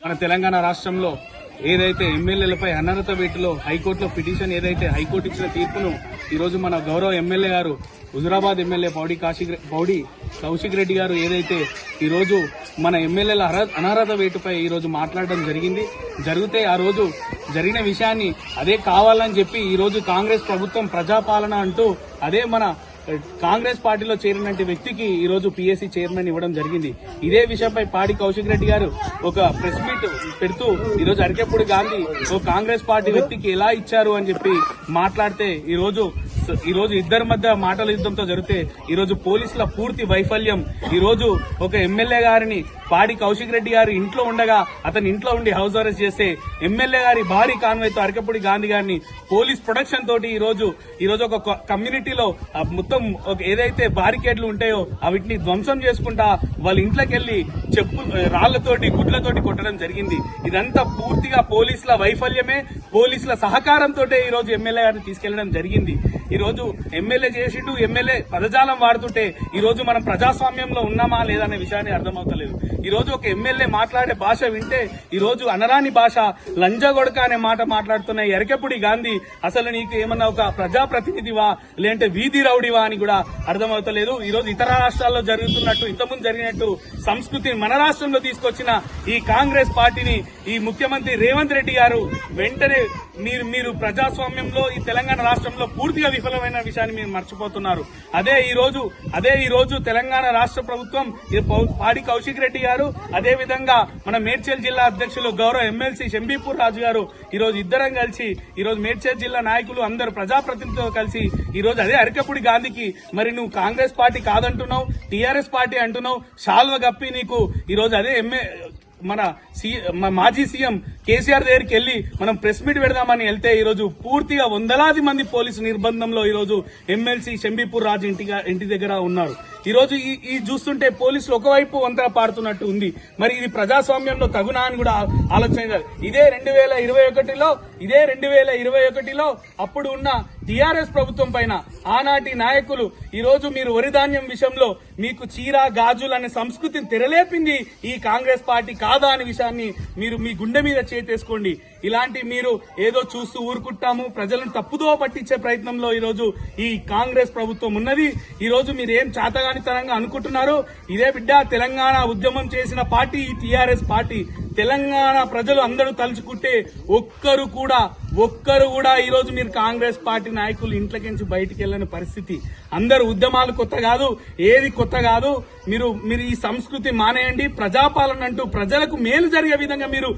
మన తెలంగాణ రాష్ట్రంలో ఏదైతే ఎమ్మెల్యేలపై అనర్హత వేటులో హైకోర్టులో పిటిషన్ ఏదైతే హైకోర్టు ఇచ్చిన తీర్పును ఈరోజు మన గౌరవ ఎమ్మెల్యే గారు హుజురాబాద్ ఎమ్మెల్యే పౌడి కౌశిక్ రెడ్డి గారు ఏదైతే ఈరోజు మన ఎమ్మెల్యేల అనర్హత వేటుపై ఈరోజు మాట్లాడడం జరిగితే ఆ రోజు జరిగిన విషయాన్ని అదే కావాలని చెప్పి ఈరోజు కాంగ్రెస్ ప్రభుత్వం ప్రజాపాలన అంటూ అదే మన కాంగ్రెస్ పార్టీలో చేరినటువంటి వ్యక్తికి ఈ రోజు పిఎస్సి చైర్మన్ ఇవ్వడం జరిగింది. ఇదే విషయంపై పాడి కౌశిక్ రెడ్డి గారు ఒక ప్రెస్ మీట్ పెడుతూ ఈరోజు అరకెప్పుడు గాంధీ ఓ కాంగ్రెస్ పార్టీ వ్యక్తికి ఎలా ఇచ్చారు అని చెప్పి మాట్లాడితే ఈరోజు ఇద్దరి మధ్య మాటల యుద్ధంతో జరిగితే ఈరోజు పోలీసుల పూర్తి వైఫల్యం. ఈరోజు ఒక ఎమ్మెల్యే గారిని పాడి కౌశిక్ రెడ్డి గారు ఇంట్లో ఉండగా అతని ఇంట్లో ఉండి హౌస్ అరెస్ట్ చేస్తే ఎమ్మెల్యే గారి భారీ కాన్వాయ్తో అరకపూడి గాంధీ గారిని పోలీస్ ప్రొటెక్షన్ తోటి ఈరోజు ఒక కమ్యూనిటీలో మొత్తం ఏదైతే బారికేడ్లు ఉంటాయో వీటిని ధ్వంసం చేసుకుంటా వాళ్ళ ఇంట్లోకి వెళ్లి రాళ్లతోటి గుడ్లతోటి కొట్టడం జరిగింది. ఇదంతా పూర్తిగా పోలీసుల వైఫల్యమే, పోలీసుల సహకారంతో ఈరోజు ఎమ్మెల్యే గారిని తీసుకెళ్లడం జరిగింది. ఈ రోజు ఎమ్మెల్యే చేసిండు, ఎమ్మెల్యే పదజాలం వాడుతుంటే ఈ రోజు మనం ప్రజాస్వామ్యంలో ఉన్నామా లేదా అనే విషయాన్ని అర్థమవుతలేదు. ఈ రోజు ఒక ఎమ్మెల్యే మాట్లాడే భాష వింటే ఈ రోజు అనరాని భాష లంజగొడక అనే మాట మాట్లాడుతున్న ఎరకెపుడి గాంధీ అసలు నీకు ఏమన్నా ఒక ప్రజాప్రతినిధివా లేదంటే వీధి రౌడివా అని కూడా అర్థమవుతలేదు. ఈ రోజు ఇతర రాష్ట్రాల్లో జరుగుతున్నట్టు ఇంతకుముందు జరిగినట్టు సంస్కృతిని మన రాష్ట్రంలో తీసుకొచ్చిన ఈ కాంగ్రెస్ పార్టీని ఈ ముఖ్యమంత్రి రేవంత్ రెడ్డి గారు వెంటనే మీరు ప్రజాస్వామ్యంలో ఈ తెలంగాణ రాష్ట్రంలో పూర్తిగా విఫలమైన విషయాన్ని మీరు మర్చిపోతున్నారు. అదే ఈ రోజు తెలంగాణ రాష్ట్ర ప్రభుత్వం పాడి కౌశిక్ రెడ్డి గారు అదే విధంగా మన మేడ్చల్ జిల్లా అధ్యక్షులు గౌరవ ఎమ్మెల్సీ షంబీపూర్ రాజు గారు ఈ రోజు ఇద్దరం కలిసి ఈ రోజు మేడ్చల్ జిల్లా నాయకులు అందరు ప్రజాప్రతినిధులతో కలిసి ఈ రోజు అదే అరకపుడి గాంధీకి మరి నువ్వు కాంగ్రెస్ పార్టీ కాదంటున్నావు, టీఆర్ఎస్ పార్టీ అంటున్నావు, శాల్వ గప్పి నీకు ఈ రోజు అదే మన మాజీ సీఎం కేసీఆర్ దగ్గరికి వెళ్లి మనం ప్రెస్ మీట్ పెడదామని వెళ్తే ఈ రోజు పూర్తిగా వందలాది మంది పోలీసు నిర్బంధంలో ఈ రోజు ఎమ్మెల్సీ షంబీపూర్ రాజు ఇంటి దగ్గర ఉన్నారు. ఈ రోజు ఈ చూస్తుంటే పోలీసులు ఒకవైపు వంతర పాడుతున్నట్టు ఉంది. మరి ఇది ప్రజాస్వామ్యంలో తగునా అని కూడా ఆలోచించాలి. ఇదే 2021లో అప్పుడు ఉన్న టీఆర్ఎస్ ప్రభుత్వం పైన ఆనాటి నాయకులు ఈ రోజు మీరు వరిధాన్యం విషయంలో మీకు చీర గాజులు అనే సంస్కృతిని తెరలేపింది ఈ కాంగ్రెస్ పార్టీ కాదా అనే విషయాన్ని మీరు మీ గుండె మీద చేతేసుకోండి. ఇలాంటి మీరు ఏదో చూస్తూ ఊరుకుంటాము ప్రజలను తప్పుదో పట్టించే ప్రయత్నంలో ఈ రోజు ఈ కాంగ్రెస్ ప్రభుత్వం ఉన్నది. ఈ రోజు మీరు ఏం చాతగానితనంగా అనుకుంటున్నారు? ఇదే బిడ్డ తెలంగాణ ఉద్యమం చేసిన పార్టీ ఈ టీఆర్ఎస్ పార్టీ. తెలంగాణ ప్రజలు అందరూ తలుచుకుంటే ఒక్కరు కూడా ఈ రోజు మీరు కాంగ్రెస్ పార్టీ నాయకులు ఇంట్లోకించి బయటికి వెళ్ళని పరిస్థితి. అందరు ఉద్యమాలు కొత్త కాదు, ఏది కొత్త కాదు. మీరు ఈ సంస్కృతి మానేయండి. ప్రజాపాలన అంటూ ప్రజలకు మేలు జరిగే విధంగా మీరు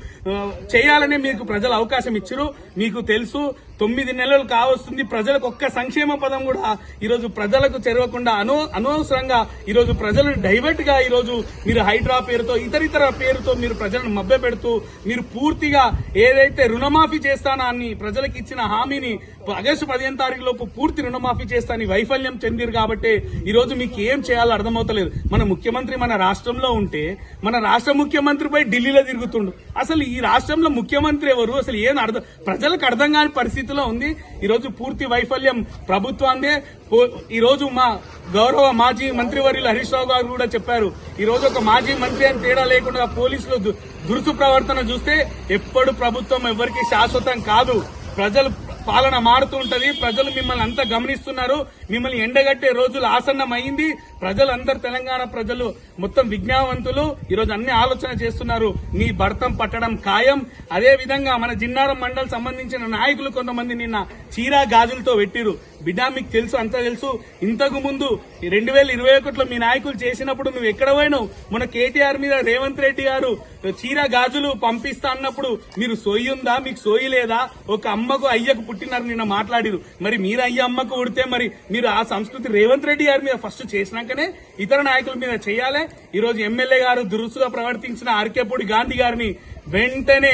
చేయాలని మీకు ప్రజలు అవకాశం ఇచ్చారు. మీకు తెలుసు 9 నెలలు కావస్తుంది. ప్రజలకు ఒక్క సంక్షేమ పదం కూడా ఈరోజు ప్రజలకు చేరవకుండా అనవసరంగా ఈరోజు ప్రజలు డైవర్ట్ గా ఈరోజు మీరు హైడ్రా పేరుతో ఇతరితర పేరుతో మీరు ప్రజలను మభ్య పెడుతూ మీరు పూర్తిగా ఏదైతే రుణమాఫీ చేస్తానా అని ప్రజలకు ఇచ్చిన హామీని ఆగస్టు 15 తారీఖు లోపు పూర్తి రుణమాఫీ చేస్తానని వైఫల్యం చెందిరు కాబట్టి ఈ రోజు మీకు ఏం చేయాలో అర్థమవుతలేదు. మన ముఖ్యమంత్రి మన రాష్ట్రంలో ఉంటే మన రాష్ట్ర ముఖ్యమంత్రిపై ఢిల్లీలో తిరుగుతుండు. అసలు ఈ రాష్ట్రంలో ముఖ్యమంత్రి ఎవరు? అసలు ఏం ప్రజలకు అర్థం కాని పరిస్థితిలో ఉంది. ఈ రోజు పూర్తి వైఫల్యం ప్రభుత్వాందే. ఈ రోజు మా గౌరవ మాజీ మంత్రివర్యులు హరీష్ రావు గారు కూడా చెప్పారు. ఈ రోజు ఒక మాజీ మంత్రి అని తేడా లేకుండా పోలీసులు దురుసు ప్రవర్తన చూస్తే ఎప్పుడు ప్రభుత్వం ఎవరికి శాశ్వతం కాదు. ప్రజలు పాలన మారుతూ ఉంటది. ప్రజలు మిమ్మల్ని అంతా గమనిస్తున్నారు. మిమ్మల్ని ఎండగట్టే రోజులు ఆసన్నమైంది. ప్రజలందరూ తెలంగాణ ప్రజలు మొత్తం విజ్ఞానవంతులు. ఈరోజు అన్ని ఆలోచన చేస్తున్నారు. మీ భర్తం పట్టడం ఖాయం. అదే విధంగా మన జిన్నారం మండల్ సంబంధించిన నాయకులు కొంతమంది నిన్న చీరా గాజులతో పెట్టిరు. బిడ్డ మీకు తెలుసు, అంతా తెలుసు. ఇంతకు ముందు 2021లో మీ నాయకులు చేసినప్పుడు నువ్వు ఎక్కడ పోయినావు? మన కేటీఆర్ మీద రేవంత్ రెడ్డి గారు చీర గాజులు పంపిస్తా అన్నప్పుడు మీరు సోయి ఉందా? మీకు సోయి లేదా? ఒక అమ్మకు అయ్యకు పుట్టినారు నిన్న మాట్లాడిరు. మరి మీరు అయ్య అమ్మకు ఉడితే మరి మీరు ఆ సంస్కృతి రేవంత్ రెడ్డి గారి మీద ఫస్ట్ చేసినాకనే ఇతర నాయకుల మీద చేయాలి. ఈ రోజు ఎమ్మెల్యే గారు దురుసుగా ప్రవర్తించిన అరకేపూడి గాంధీ గారిని వెంటనే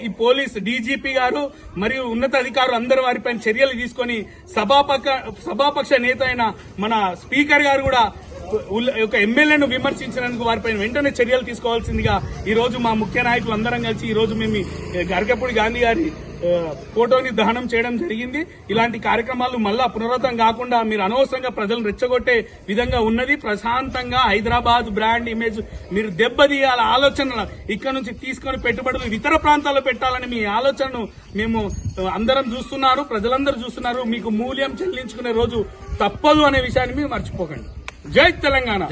ఈ పోలీస్ డీజీపీ గారు మరియు ఉన్నత అధికారులు అందరూ వారిపైన చర్యలు తీసుకుని సభాపక్ష నేత అయిన మన స్పీకర్ గారు కూడా ఒక ఎమ్మెల్యేను విమర్శించినందుకు వారిపైన వెంటనే చర్యలు తీసుకోవాల్సిందిగా ఈ రోజు మా ముఖ్య నాయకులు అందరం కలిసి ఈ రోజు మేము గరికపూడి గాంధీ గారి ఫోటోని దహనం చేయడం జరిగింది. ఇలాంటి కార్యక్రమాలు మళ్ళా పునరావృతం కాకుండా మీరు అనవసరంగా ప్రజలను రెచ్చగొట్టే విధంగా ఉన్నది. ప్రశాంతంగా హైదరాబాద్ బ్రాండ్ ఇమేజ్ మీరు దెబ్బతీయాల ఆలోచన ఇక్కడ నుంచి తీసుకొని పెట్టుబడులు ఇతర ప్రాంతాల్లో పెట్టాలని మీ ఆలోచనను మేము అందరం చూస్తున్నారు, ప్రజలందరూ చూస్తున్నారు. మీకు మూల్యం చెల్లించుకునే రోజు తప్పదు అనే విషయాన్ని మీరు మర్చిపోకండి. జై తెలంగాణ.